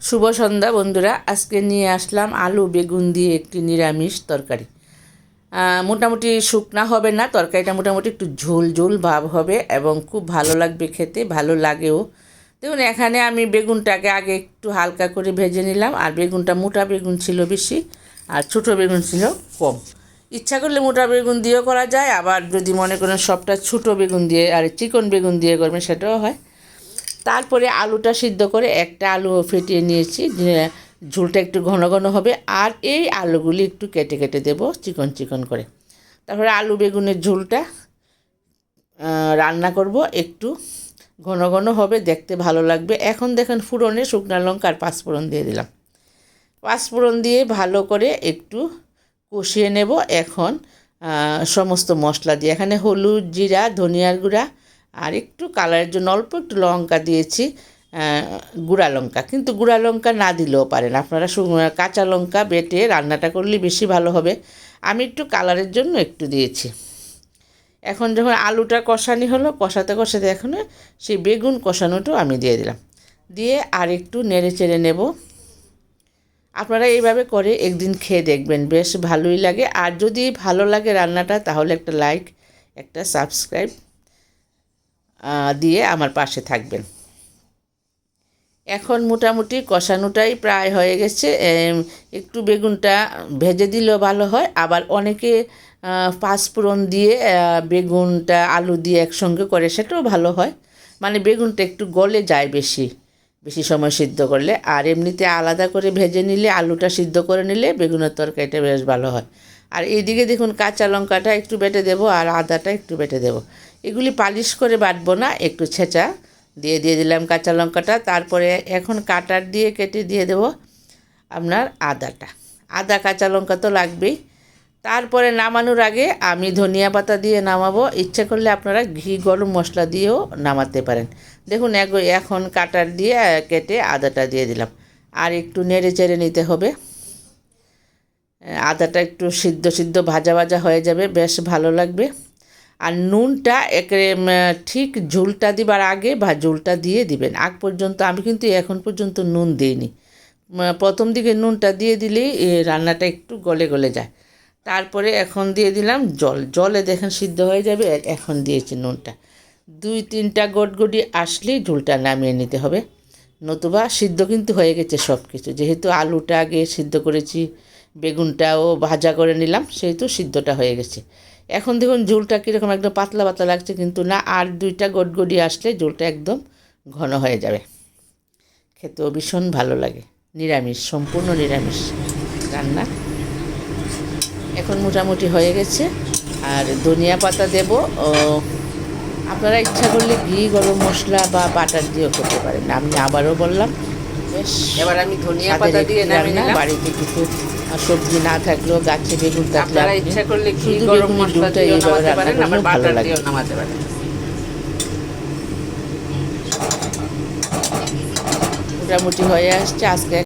শুভ সন্ধ্যা বন্ধুরা। আজকে নিয়ে আসলাম আলু বেগুন দিয়ে একটি নিরামিষ তরকারি। মোটামুটি শুকনা হবে না, তরকারিটা মোটামুটি একটু ঝোল ঝোল ভাব হবে এবং খুব ভালো লাগবে খেতে, ভালো লাগেও। দেখুন এখানে আমি বেগুনটাকে আগে একটু হালকা করে ভেজে নিলাম, আর বেগুনটা মোটা বেগুন ছিল বেশি আর ছোটো বেগুন ছিল কম। ইচ্ছা করলে মোটা বেগুন দিয়েও করা যায়, আবার যদি মনে করেন সবটা ছোটো বেগুন দিয়ে আর চিকন বেগুন দিয়ে করবেন সেটাও হয়। তারপরে আলুটা সিদ্ধ করে একটা আলু ফেটিয়ে নিয়েছি, ঝোলটা একটু ঘন ঘন হবে। আর এই আলুগুলি একটু কেটে কেটে দেবো চিকন চিকন করে। তারপরে আলু বেগুনের ঝোলটা রান্না করব, একটু ঘন ঘন হবে, দেখতে ভালো লাগবে। এখন দেখেন ফোড়নে শুকনো লঙ্কা আর পাঁচফোড়ন দিয়ে দিলাম। পাঁচফোড়ন দিয়ে ভালো করে একটু কষিয়ে নেব। এখন সমস্ত মশলা দিয়ে এখানে হলুদ, জিরা, ধনিয়ার গুঁড়া আর একটু কালারের জন্য অল্প একটু লঙ্কা দিয়েছি, গুঁড়া লঙ্কা। কিন্তু গুঁড়া লঙ্কা না দিলেও পারেন আপনারা, কাঁচা লঙ্কা বেটে রান্নাটা করলে বেশি ভালো হবে। আমি একটু কালারের জন্য একটু দিয়েছি। এখন যখন আলুটা কষানি হলো, কষাতে কষাতে এখন সেই বেগুন কষানোটাও আমি দিয়ে দিলাম, দিয়ে আর একটু নেড়ে চেড়ে নেব। আপনারা এইভাবে করে একদিন খেয়ে দেখবেন, বেশ ভালোই লাগে। আর যদি ভালো লাগে রান্নাটা তাহলে একটা লাইক, একটা সাবস্ক্রাইব দিয়ে আমার পাশে থাকবেন। এখন মোটামুটি কষানোটাই প্রায় হয়ে গেছে। একটু বেগুনটা ভেজে দিলেও ভালো হয়, আবার অনেকে পাঁচফোড়ন দিয়ে বেগুনটা আলু দিয়ে একসঙ্গে করে, সেটাও ভালো হয়। মানে বেগুনটা একটু গলে যায় বেশি বেশি সময় সিদ্ধ করলে। আর এমনিতে আলাদা করে ভেজে নিলে, আলুটা সিদ্ধ করে নিলে বেগুনের তরকারিটা বেশ ভালো হয়। আর এইদিকে দেখুন কাঁচা লঙ্কাটা একটু বেটে দেবো আর আদাটা একটু বেটে দেবো। এগুলি পালিশ করে বাটবো না, একটু ছেঁচা দিয়ে দিলাম কাঁচা লঙ্কাটা। তারপরে এখন কাটার দিয়ে কেটে দিয়ে দেবো আপনার আদাটা। আদা কাঁচা লঙ্কা তো লাগবেই। তারপরে নামানোর আগে আমি ধনিয়া পাতা দিয়ে নামাবো। ইচ্ছে করলে আপনারা ঘি গরম মশলা দিয়েও নামাতে পারেন। দেখুন এখন কাটার দিয়ে কেটে আদাটা দিয়ে দিলাম, আর একটু নেড়ে চেড়ে নিতে হবে। আদাটা একটু সিদ্ধ সিদ্ধ ভাজা ভাজা হয়ে যাবে, বেশ ভালো লাগবে। আর নুনটা ঠিক ঝোলটা দিবার আগে বা ঝোলটা দিয়ে দিবেন। আগ পর্যন্ত আমি কিন্তু এখন পর্যন্ত নুন দিইনি। প্রথম দিকে নুনটা দিয়ে দিলেই রান্নাটা একটু গলে গলে যায়। তারপরে এখন দিয়ে দিলাম জলে দেখেন সিদ্ধ হয়ে যাবে। এখন দিয়েছি নুনটা, 2-3টা গটগটি আসলেই ঝোলটা নামিয়ে নিতে হবে, নতুবা সিদ্ধ কিন্তু হয়ে গেছে সব কিছু। যেহেতু আলুটা আগে সিদ্ধ করেছি, বেগুনটাও ভাজা করে নিলাম, সেহেতু সিদ্ধটা হয়ে গেছে। এখন দেখুন ঝোলটা কীরকম একদম পাতলা পাতলা লাগছে, কিন্তু না, আর 2টা গটগটি আসলে ঝোলটা একদম ঘন হয়ে যাবে। খেতেও ভীষণ ভালো লাগে। নিরামিষ, সম্পূর্ণ নিরামিষ রান্না। এখন মোটামুটি হয়ে গেছে। আর ধনিয়া পাতা দেব। আপনারা ইচ্ছা করলে ঘি গরম মশলা বা বাটার দিয়েও করতে পারেন। আমি আবারও বললাম, বেশ এবার আমি ধনিয়া পাতা দিয়ে রান্না। বাড়িতে কিছু সবজি না থাকলেও গাছে বেগুন থাকলে আপনারা ইচ্ছা করলে ঘি গরম মশলা দিয়েও নামাতে পারেন, আবার বাটার দিয়েও নামাতে পারেন। মোটামুটি হয়ে আসছে আজকে।